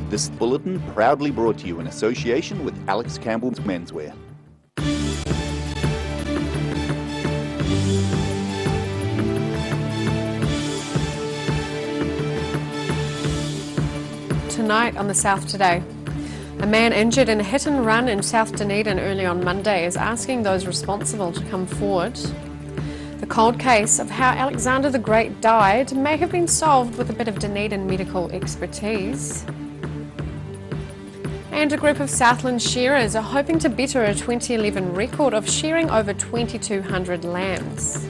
This bulletin proudly brought to you in association with Alex Campbell's Menswear. Tonight on the South Today, a man injured in a hit and run in South Dunedin early on Monday is asking those responsible to come forward. The cold case of how Alexander the Great died may have been solved with a bit of Dunedin medical expertise. And a group of Southland shearers are hoping to better a 2011 record of shearing over 2,200 lambs.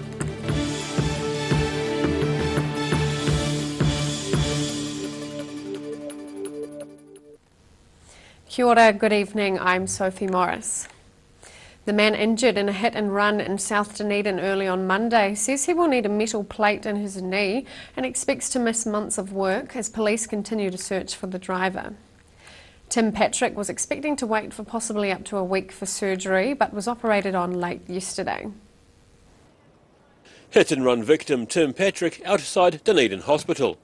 Kia ora, good evening, I'm Sophie Morris. The man injured in a hit and run in South Dunedin early on Monday says he will need a metal plate in his knee and expects to miss months of work as police continue to search for the driver. Tim Patrick was expecting to wait for possibly up to a week for surgery but was operated on late yesterday. Hit and run victim Tim Patrick outside Dunedin Hospital.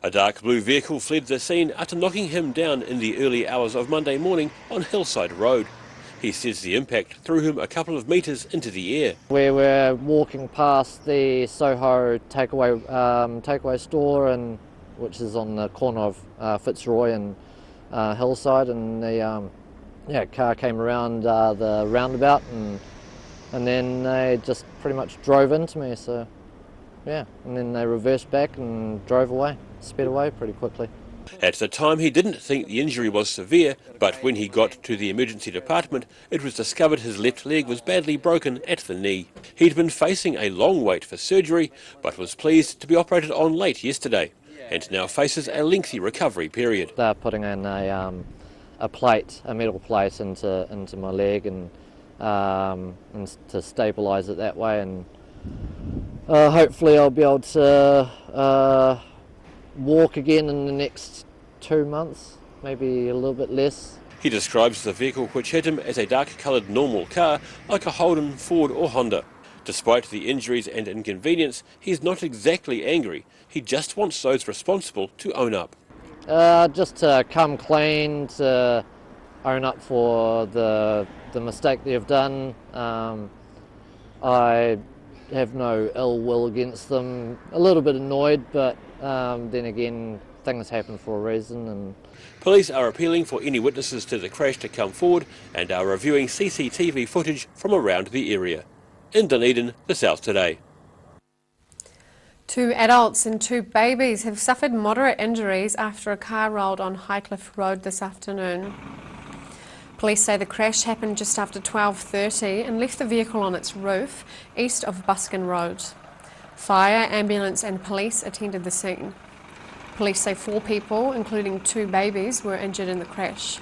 A dark blue vehicle fled the scene after knocking him down in the early hours of Monday morning on Hillside Road. He says the impact threw him a couple of metres into the air. We were walking past the Soho takeaway store, which is on the corner of Fitzroy and Hillside, and the car came around the roundabout and then they just pretty much drove into me. So yeah, and then they reversed back and drove away, sped away pretty quickly. At the time he didn't think the injury was severe, but when he got to the emergency department it was discovered his left leg was badly broken at the knee. He'd been facing a long wait for surgery but was pleased to be operated on late yesterday and now faces a lengthy recovery period. They're putting in a metal plate into my leg and to stabilise it that way, and hopefully I'll be able to walk again in the next 2 months, maybe a little bit less. He describes the vehicle which hit him as a dark-coloured normal car like a Holden, Ford or Honda. Despite the injuries and inconvenience, he's not exactly angry. He just wants those responsible to own up. Just to come clean, to own up for the mistake they've done. I have no ill will against them. A little bit annoyed, but then again, things happen for a reason. And police are appealing for any witnesses to the crash to come forward and are reviewing CCTV footage from around the area. In Dunedin, the South Today. 2 adults and 2 babies have suffered moderate injuries after a car rolled on Highcliffe Road this afternoon. Police say the crash happened just after 12:30 and left the vehicle on its roof east of Buskin Road. Fire, ambulance and police attended the scene. Police say 4 people, including 2 babies, were injured in the crash.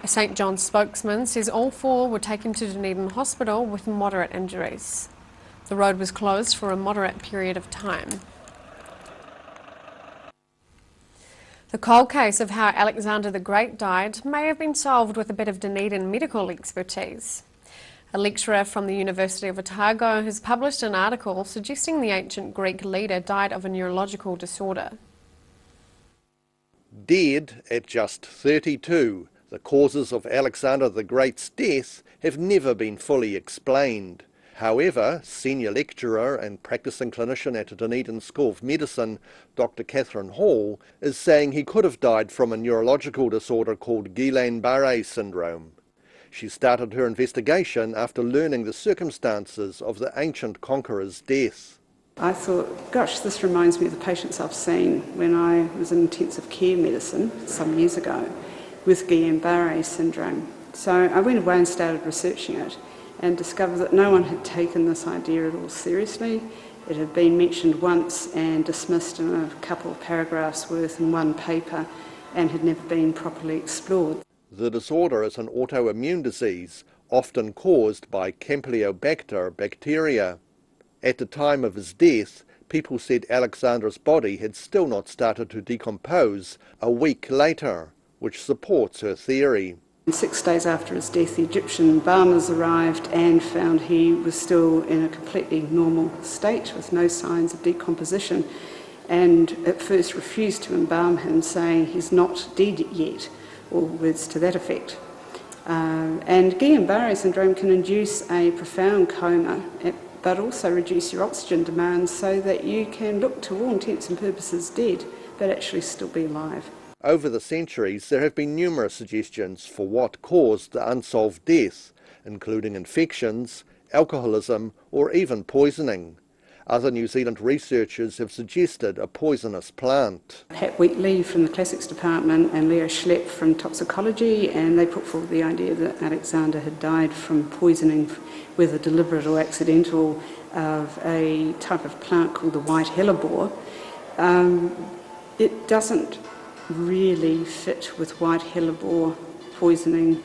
A St John's spokesman says all 4 were taken to Dunedin Hospital with moderate injuries. The road was closed for a moderate period of time. The cold case of how Alexander the Great died may have been solved with a bit of Dunedin medical expertise. A lecturer from the University of Otago has published an article suggesting the ancient Greek leader died of a neurological disorder. Dead at just 32, the causes of Alexander the Great's death have never been fully explained. However, senior lecturer and practicing clinician at Dunedin School of Medicine, Dr. Catherine Hall, is saying he could have died from a neurological disorder called Guillain-Barré syndrome. She started her investigation after learning the circumstances of the ancient conqueror's death. I thought, gosh, this reminds me of the patients I've seen when I was in intensive care medicine some years ago with Guillain-Barré syndrome. So I went away and started researching it and discovered that no one had taken this idea at all seriously. It had been mentioned once and dismissed in a couple of paragraphs worth in one paper and had never been properly explored. The disorder is an autoimmune disease, often caused by Campylobacter bacteria. At the time of his death, people said Alexander's body had still not started to decompose a week later, which supports her theory. 6 days after his death, the Egyptian embalmers arrived and found he was still in a completely normal state with no signs of decomposition. and at first refused to embalm him, saying he's not dead yet, or words to that effect. And Guillain-Barré syndrome can induce a profound coma, but also reduce your oxygen demands so that you can look to all intents and purposes dead, but actually still be alive. Over the centuries, there have been numerous suggestions for what caused the unsolved death, including infections, alcoholism, or even poisoning. Other New Zealand researchers have suggested a poisonous plant. Pat Wheatley from the Classics Department and Leo Schlepp from Toxicology, and they put forward the idea that Alexander had died from poisoning, whether deliberate or accidental, of a type of plant called the white hellebore. It doesn't really fit with white hellebore poisoning,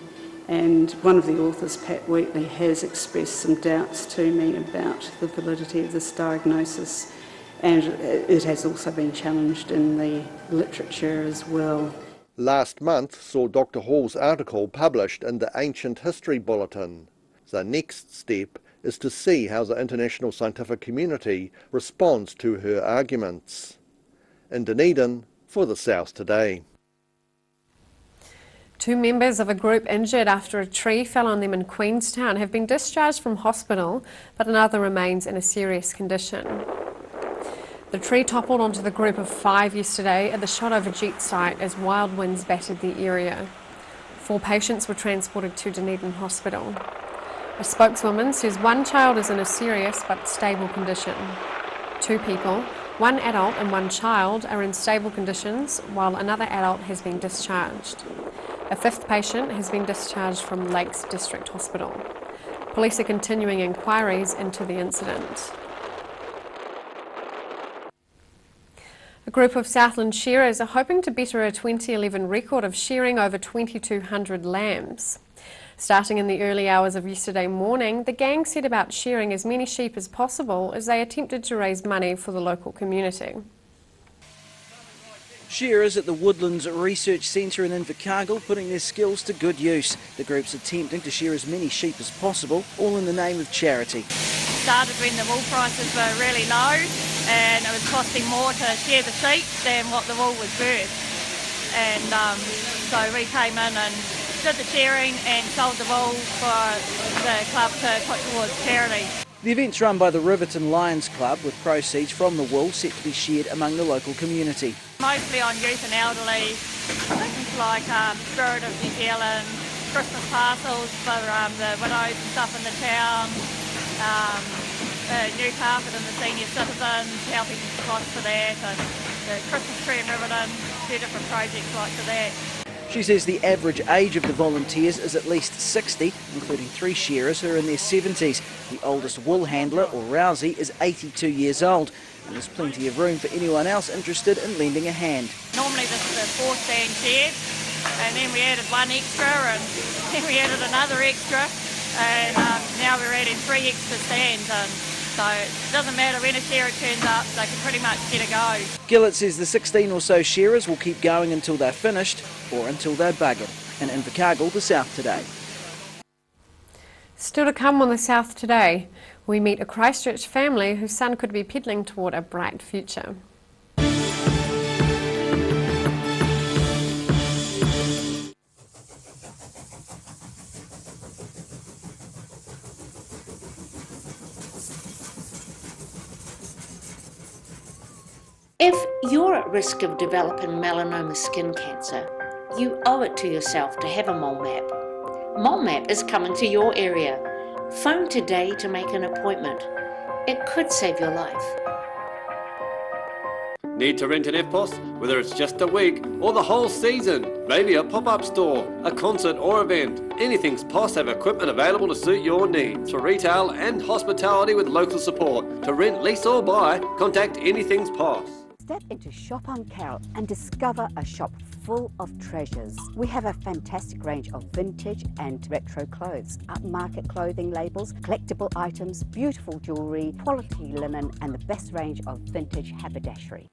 and one of the authors, Pat Wheatley, has expressed some doubts to me about the validity of this diagnosis, and it has also been challenged in the literature as well. Last month saw Dr. Hall's article published in the Ancient History Bulletin. The next step is to see how the international scientific community responds to her arguments. In Dunedin, for the South Today. 2 members of a group injured after a tree fell on them in Queenstown have been discharged from hospital, but another remains in a serious condition. The tree toppled onto the group of 5 yesterday at the Shotover site as wild winds battered the area. 4 patients were transported to Dunedin Hospital. A spokeswoman says 1 child is in a serious but stable condition. 2 people, 1 adult and 1 child, are in stable conditions, while another adult has been discharged. A 5th patient has been discharged from Lakes District Hospital. Police are continuing inquiries into the incident. A group of Southland shearers are hoping to better a 2011 record of shearing over 2,200 lambs. Starting in the early hours of yesterday morning, the gang set about shearing as many sheep as possible as they attempted to raise money for the local community. Shearers at the Woodlands Research Centre in Invercargill putting their skills to good use. The group's attempting to shear as many sheep as possible, all in the name of charity. Started when the wool prices were really low and it was costing more to shear the sheep than what the wool was worth. And so we came in and did the shearing and sold the wool for the club to put towards charity. The event's run by the Riverton Lions Club, with proceeds from the wool set to be shared among the local community. Mostly on youth and elderly, things like Spirit of New Zealand, Christmas parcels for the widows and stuff in the town, new carpet in the senior citizens, helping costs for that, and the Christmas tree in Riverton, 2 different projects like for that. She says the average age of the volunteers is at least 60, including 3 shearers who are in their 70s. The oldest wool handler, or Rousey, is 82 years old, and there's plenty of room for anyone else interested in lending a hand. Normally this is a 4-stand shed, and then we added 1 extra, and then we added another extra, and now we're adding 3 extra stands. And so it doesn't matter when a shearer turns up, they can pretty much get a go. Gillett says the 16 or so shearers will keep going until they're finished or until they're buggered. In Invercargill, the South Today. Still to come on the South Today, we meet a Christchurch family whose son could be pedalling toward a bright future. If you're at risk of developing melanoma skin cancer, you owe it to yourself to have a mole map. Mole Map is coming to your area. Phone today to make an appointment. It could save your life. Need to rent an EFTPOS? Whether it's just a week or the whole season, maybe a pop-up store, a concert or event. Anything's POS have equipment available to suit your needs for retail and hospitality with local support. To rent, lease or buy, contact Anything's POS. Step into Shop on Carrot and discover a shop full of treasures. We have a fantastic range of vintage and retro clothes, upmarket clothing labels, collectible items, beautiful jewellery, quality linen and the best range of vintage haberdashery.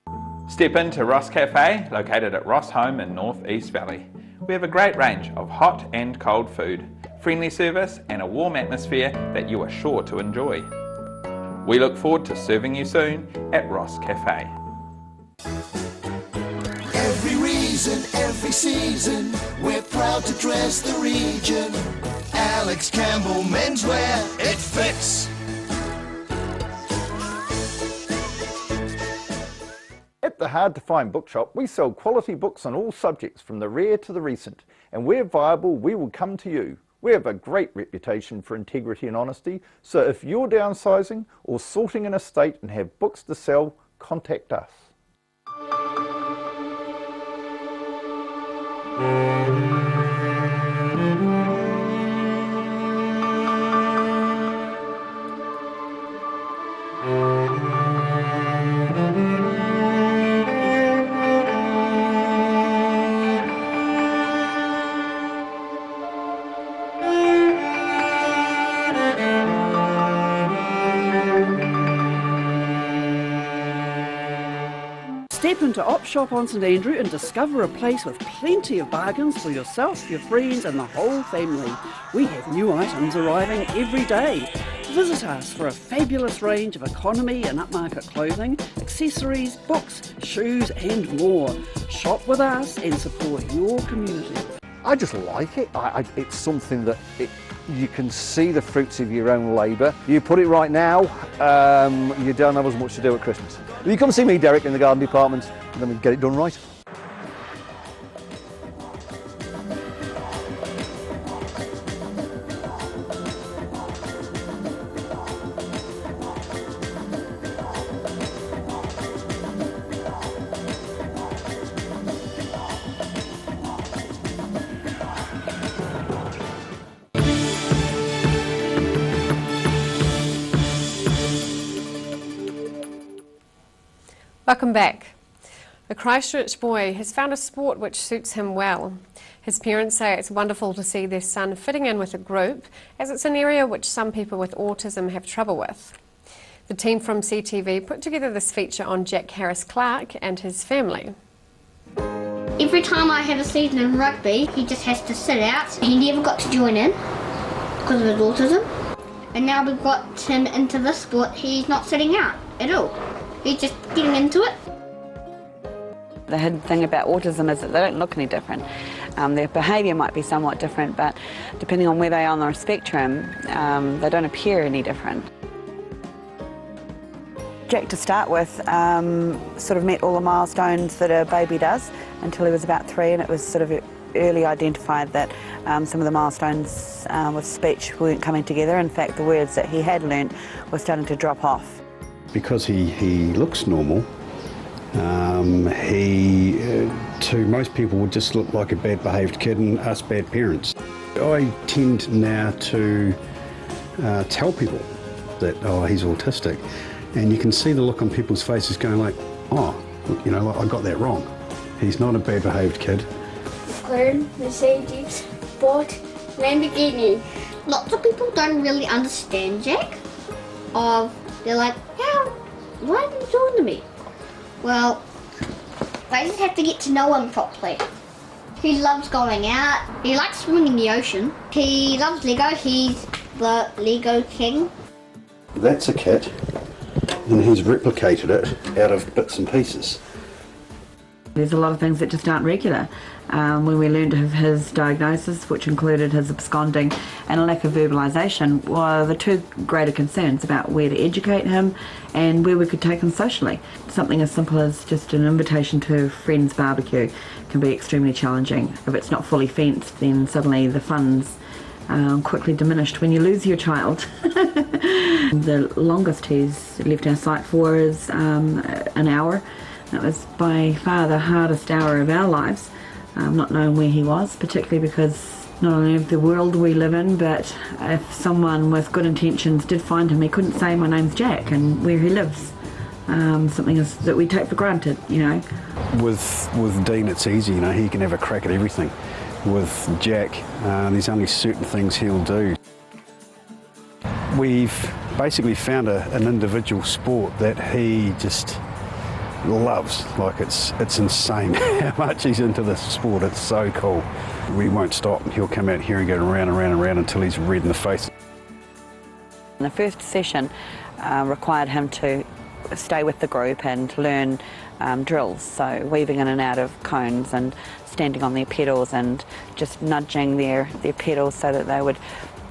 Step into Ross Cafe, located at Ross Home in North East Valley. We have a great range of hot and cold food, friendly service and a warm atmosphere that you are sure to enjoy. We look forward to serving you soon at Ross Cafe. Every reason, every season, we're proud to dress the region. Alex Campbell Menswear, it fits. At the Hard to Find Bookshop, we sell quality books on all subjects from the rare to the recent, and where viable, we will come to you. We have a great reputation for integrity and honesty, so if you're downsizing or sorting an estate and have books to sell, contact us. Step into Op Shop on St Andrew and discover a place with plenty of bargains for yourself, your friends and the whole family. We have new items arriving every day. Visit us for a fabulous range of economy and upmarket clothing, accessories, books, shoes and more. Shop with us and support your community. I just like it. It's something that you can see the fruits of your own labour. You put it right now, you don't have as much to do at Christmas. You come see me, Derek, in the garden department, and then we get it done right. Welcome back. A Christchurch boy has found a sport which suits him well. His parents say it's wonderful to see their son fitting in with a group, as it's an area which some people with autism have trouble with. The team from CTV put together this feature on Jack Harris-Clark and his family. Every time I have a season in rugby, he just has to sit out. He never got to join in because of his autism. And now we've got him into this sport, he's not sitting out at all. He's just getting into it. The hidden thing about autism is that they don't look any different. Their behaviour might be somewhat different, but depending on where they are on the spectrum, they don't appear any different. Jack, to start with, sort of met all the milestones that a baby does until he was about 3, and it was sort of early identified that some of the milestones with speech weren't coming together. In fact, the words that he had learnt were starting to drop off. Because he looks normal, he to most people would just look like a bad behaved kid and us bad parents. I tend now to tell people that, oh, he's autistic, and you can see the look on people's faces going like, oh, you know, I got that wrong. He's not a bad behaved kid. Fern, Mercedes, Ford, Lamborghini. Lots of people don't really understand Jack. They're like, why are you talking to me? Well, I just have to get to know him properly. He loves going out. He likes swimming in the ocean. He loves Lego. He's the Lego king. That's a kit, and he's replicated it out of bits and pieces. There's a lot of things that just aren't regular. When we learned of his diagnosis, which included his absconding and a lack of verbalisation, were the two greater concerns about where to educate him and where we could take him socially. Something as simple as just an invitation to a friend's barbecue can be extremely challenging. If it's not fully fenced, then suddenly the fun's quickly diminished when you lose your child. The longest he's left our site for is an hour. That was by far the hardest hour of our lives, not knowing where he was, particularly because not only of the world we live in, but if someone with good intentions did find him, he couldn't say my name's Jack and where he lives. Something that we take for granted, you know. With Dean it's easy, you know, he can have a crack at everything. With Jack, there's only certain things he'll do. We've basically found an individual sport that he just loves. Like it's insane how much he's into this sport. It's so cool. We won't stop. He'll come out here and go around and around and around until he's red in the face. The first session required him to stay with the group and learn drills, so weaving in and out of cones and standing on their pedals and just nudging their pedals so that they would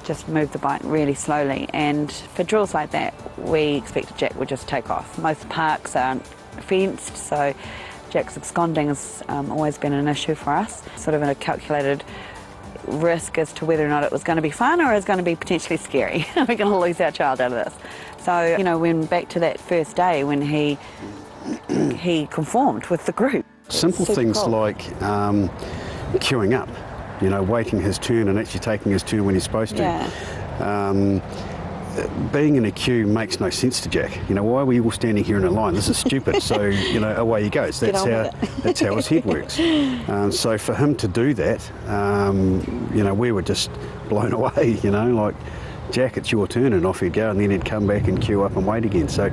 just move the bike really slowly. And for drills like that, we expected Jack would just take off. Most parks aren't fenced, so Jack's absconding has always been an issue for us. Sort of a calculated risk as to whether or not it was going to be fun or it was going to be potentially scary. We're going to lose our child out of this. So, you know, when back to that first day when he conformed with the group. Simple things like queuing up, you know, waiting his turn and actually taking his turn when he's supposed to. Yeah. Being in a queue makes no sense to Jack. You know, why are we all standing here in a line? This is stupid. So, you know, away he goes. That's how his head works. So for him to do that, you know, we were just blown away, you know, like, Jack, it's your turn, and off he'd go, and then he'd come back and queue up and wait again. So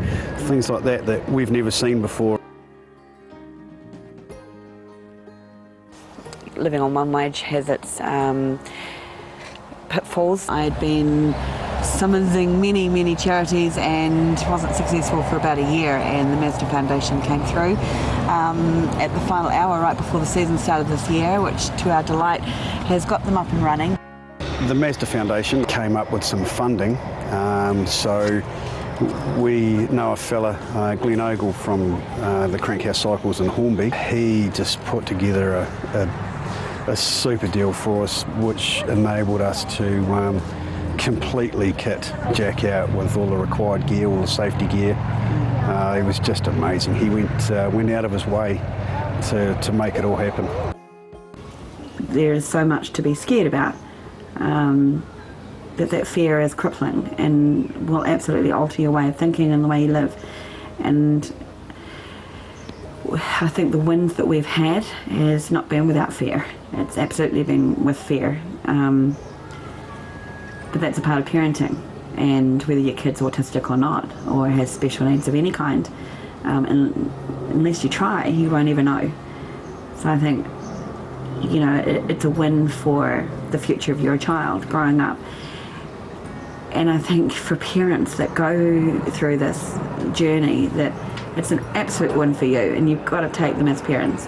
things like that we've never seen before. Living on one wage has its pitfalls. I'd been summoning many charities and wasn't successful for about a year, and the Mazda Foundation came through at the final hour right before the season started this year, which to our delight has got them up and running. The Mazda Foundation came up with some funding, so we know a fella, Glenn Ogle from the Crankhouse Cycles in Hornby. He just put together a super deal for us, which enabled us to completely kit Jack out with all the required gear, all the safety gear. It was just amazing. He went out of his way to make it all happen. There is so much to be scared about. That fear is crippling and will absolutely alter your way of thinking and the way you live. And I think the wins that we've had has not been without fear. It's absolutely been with fear. But that's a part of parenting, and whether your kid's autistic or not, or has special needs of any kind, and unless you try, you won't ever know. So I think, you know, it's a win for the future of your child growing up. And I think for parents that go through this journey, that it's an absolute win for you, and you've got to take them as parents.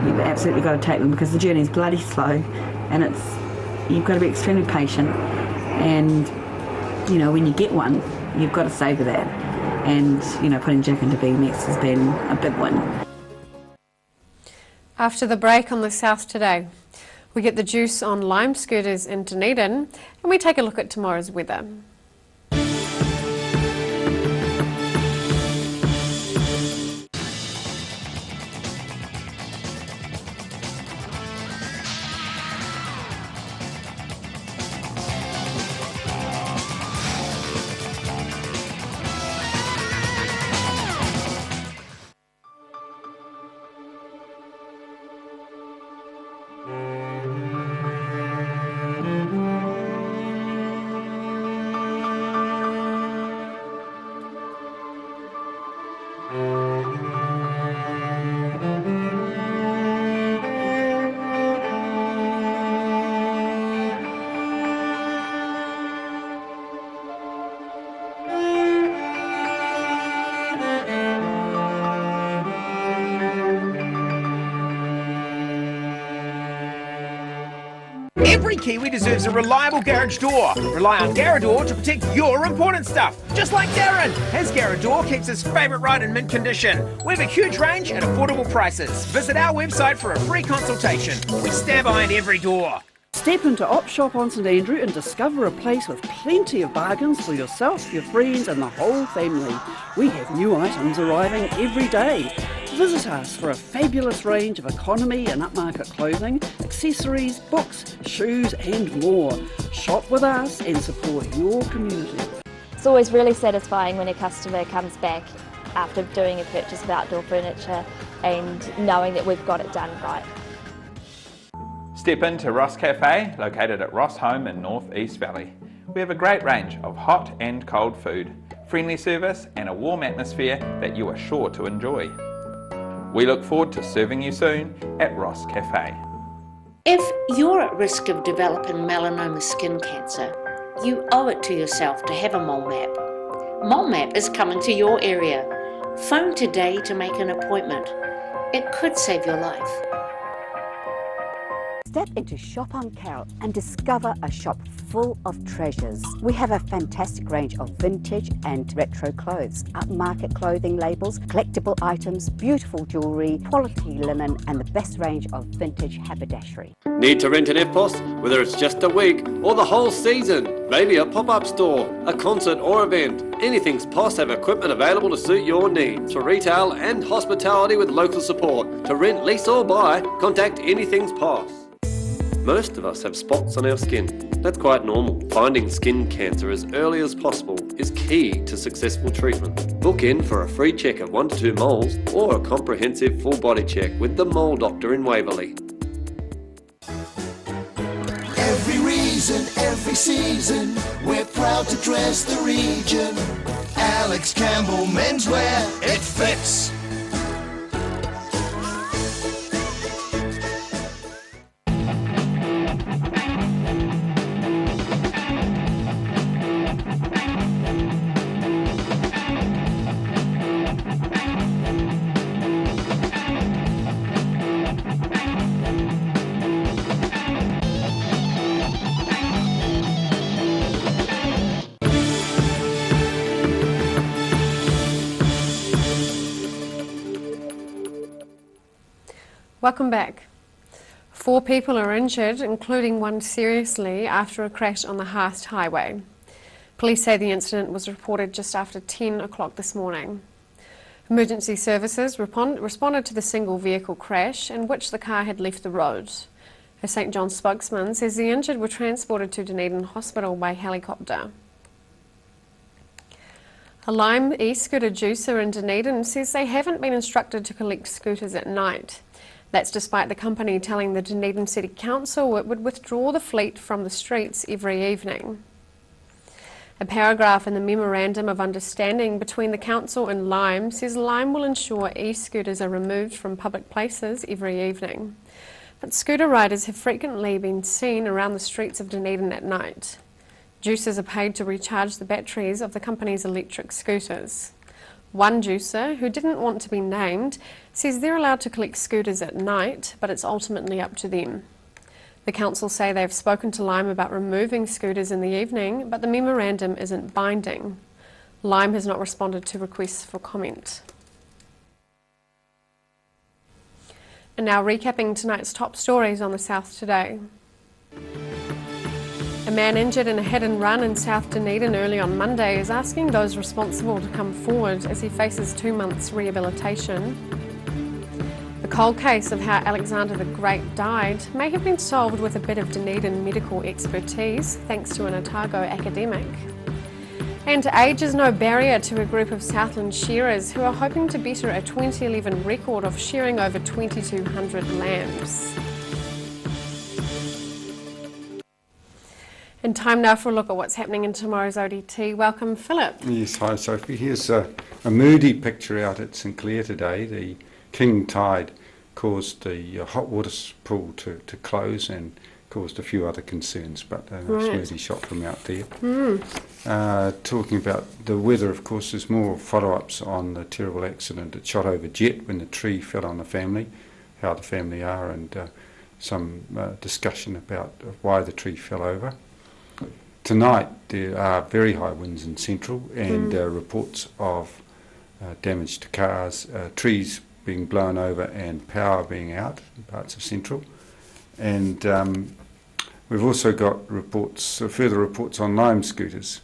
You've absolutely got to take them, because the journey is bloody slow, and you've got to be extremely patient. And, you know, when you get one, you've got to savour that. And, you know, putting Jack into BMX has been a big win. After the break on the South Today, we get the juice on Lime scooters in Dunedin, and we take a look at tomorrow's weather. Every Kiwi deserves a reliable garage door. Rely on Garrador to protect your important stuff. Just like Darren. His Garrador keeps his favourite ride in mint condition. We have a huge range at affordable prices. Visit our website for a free consultation. We stand behind every door. Step into Op Shop on St Andrew and discover a place with plenty of bargains for yourself, your friends and the whole family. We have new items arriving every day. Visit us for a fabulous range of economy and upmarket clothing, accessories, books, shoes and more. Shop with us and support your community. It's always really satisfying when a customer comes back after doing a purchase of outdoor furniture and knowing that we've got it done right. Step into Ross Cafe, located at Ross Home in North East Valley. We have a great range of hot and cold food, friendly service and a warm atmosphere that you are sure to enjoy. We look forward to serving you soon at Ross Cafe. If you're at risk of developing melanoma skin cancer, you owe it to yourself to have a mole map. Mole map is coming to your area. Phone today to make an appointment. It could save your life. Step into Shop on Carroll and discover a shop full of treasures. We have a fantastic range of vintage and retro clothes, upmarket clothing labels, collectible items, beautiful jewellery, quality linen and the best range of vintage haberdashery. Need to rent an EFTPOS? Whether it's just a week or the whole season, maybe a pop-up store, a concert or event, Anything's POS have equipment available to suit your needs for retail and hospitality with local support. To rent, lease or buy, contact Anything's POS. Most of us have spots on our skin. That's quite normal. Finding skin cancer as early as possible is key to successful treatment. Book in for a free check of 1 to 2 moles or a comprehensive full body check with the Mole Doctor in Waverley. Every reason, every season, we're proud to dress the region. Alex Campbell Menswear, it fits. Welcome back. 4 people are injured, including one seriously, after a crash on the Haast Highway. Police say the incident was reported just after 10 o'clock this morning. Emergency services responded to the single vehicle crash in which the car had left the road. A St John spokesman says the injured were transported to Dunedin Hospital by helicopter. A Lime e-scooter juicer in Dunedin says they haven't been instructed to collect scooters at night. That's despite the company telling the Dunedin City Council it would withdraw the fleet from the streets every evening. A paragraph in the Memorandum of Understanding between the Council and Lime says Lime will ensure e-scooters are removed from public places every evening. But scooter riders have frequently been seen around the streets of Dunedin at night. Juicers are paid to recharge the batteries of the company's electric scooters. One juicer, who didn't want to be named, says they're allowed to collect scooters at night, but it's ultimately up to them. The council say they've spoken to Lime about removing scooters in the evening, but the memorandum isn't binding. Lime has not responded to requests for comment. And now recapping tonight's top stories on the South Today. A man injured in a hit and run in South Dunedin early on Monday is asking those responsible to come forward as he faces 2 months rehabilitation. The cold case of how Alexander the Great died may have been solved with a bit of Dunedin medical expertise, thanks to an Otago academic. And age is no barrier to a group of Southland shearers who are hoping to better a 2011 record of shearing over 2,200 lambs. And time now for a look at what's happening in tomorrow's ODT. Welcome, Philip. Yes, hi Sophie. Here's a moody picture out at St Clair today. The king tide caused the hot water pool to close and caused a few other concerns, but a moody shot from out there. Talking about the weather, of course, there's more follow-ups on the terrible accident at Shot Over Jet when the tree fell on the family, how the family are, and some discussion about why the tree fell over. Tonight there are very high winds in Central and reports of damage to cars, trees being blown over and power being out in parts of Central. And we've also got reports, further reports on Lime scooters.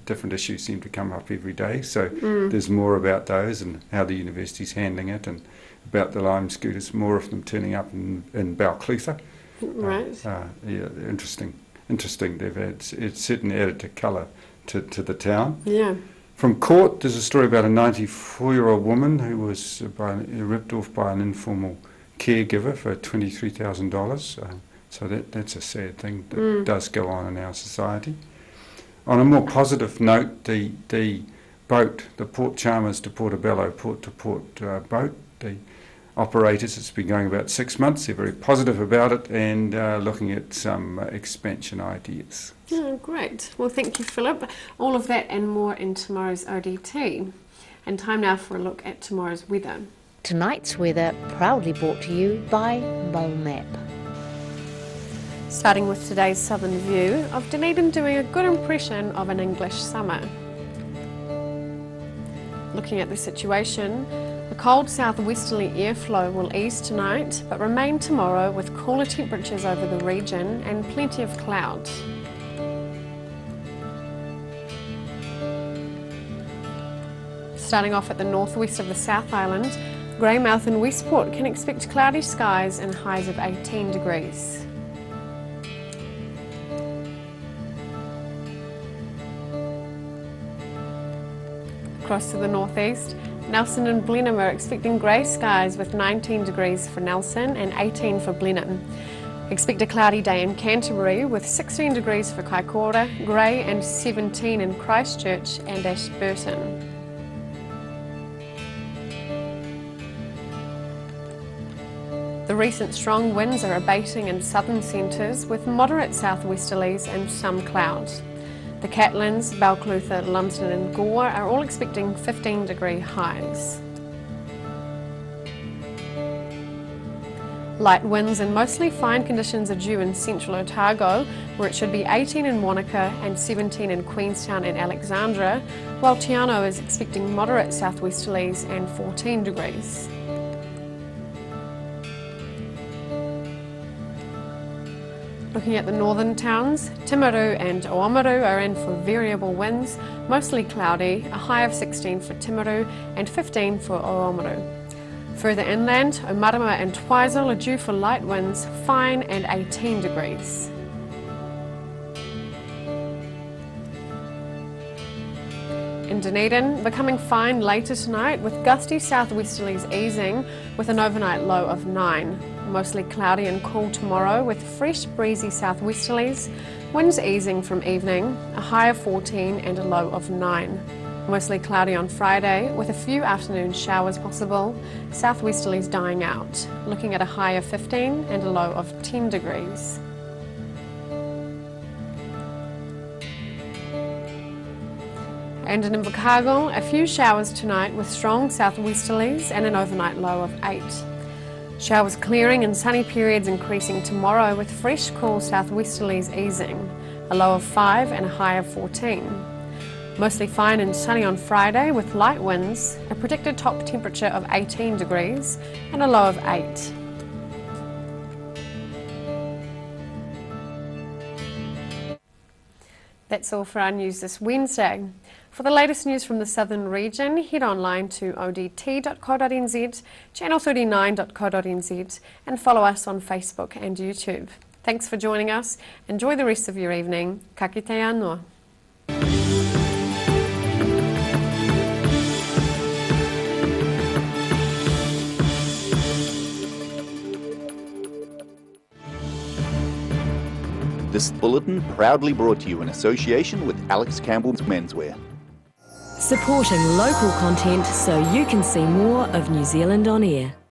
Different issues seem to come up every day, so there's more about those and how the university's handling it, and about the Lime scooters, more of them turning up in Balclutha. Right. Yeah, interesting. It's certainly added to colour to the town. Yeah. From court, there's a story about a 94-year-old woman who was ripped off by an informal caregiver for $23,000. So that's a sad thing that does go on in our society. On a more positive note, the boat, the Port Chalmers to Portobello port-to-port boat, the operators, it's been going about 6 months. They're very positive about it and looking at some expansion ideas. Oh, great. Well, thank you, Philip. All of that and more in tomorrow's ODT. And time now for a look at tomorrow's weather. Tonight's weather proudly brought to you by Mole Map. Starting with today's southern view of Dunedin doing a good impression of an English summer. Looking at the situation, the cold southwesterly airflow will ease tonight but remain tomorrow with cooler temperatures over the region and plenty of clouds. Starting off at the northwest of the South Island, Greymouth and Westport can expect cloudy skies and highs of 18 degrees. Across to the northeast, Nelson and Blenheim are expecting grey skies with 19 degrees for Nelson and 18 for Blenheim. Expect a cloudy day in Canterbury with 16 degrees for Kaikoura, grey and 17 in Christchurch and Ashburton. The recent strong winds are abating in southern centres with moderate southwesterlies and some clouds. The Catlins, Balclutha, Lumsden and Gore are all expecting 15-degree highs. Light winds and mostly fine conditions are due in central Otago, where it should be 18 in Wanaka and 17 in Queenstown and Alexandra, while Te Anau is expecting moderate southwesterlies and 14 degrees. Looking at the northern towns, Timaru and Oamaru are in for variable winds, mostly cloudy, a high of 16 for Timaru and 15 for Oamaru. Further inland, Omarama and Twizel are due for light winds, fine and 18 degrees. In Dunedin, becoming fine later tonight with gusty southwesterlies easing with an overnight low of 9. Mostly cloudy and cool tomorrow with fresh breezy southwesterlies, winds easing from evening, a high of 14 and a low of 9. Mostly cloudy on Friday with a few afternoon showers possible, southwesterlies dying out, looking at a high of 15 and a low of 10 degrees. And in Invercargill, a few showers tonight with strong southwesterlies and an overnight low of 8. Showers clearing and sunny periods increasing tomorrow with fresh cool southwesterlies easing, a low of 5 and a high of 14. Mostly fine and sunny on Friday with light winds, a predicted top temperature of 18 degrees and a low of 8. That's all for our news this Wednesday. For the latest news from the southern region, head online to odt.co.nz, channel39.co.nz and follow us on Facebook and YouTube. Thanks for joining us. Enjoy the rest of your evening. Ka kite anō. This bulletin proudly brought to you in association with Alex Campbell's Menswear. Supporting local content so you can see more of New Zealand on air.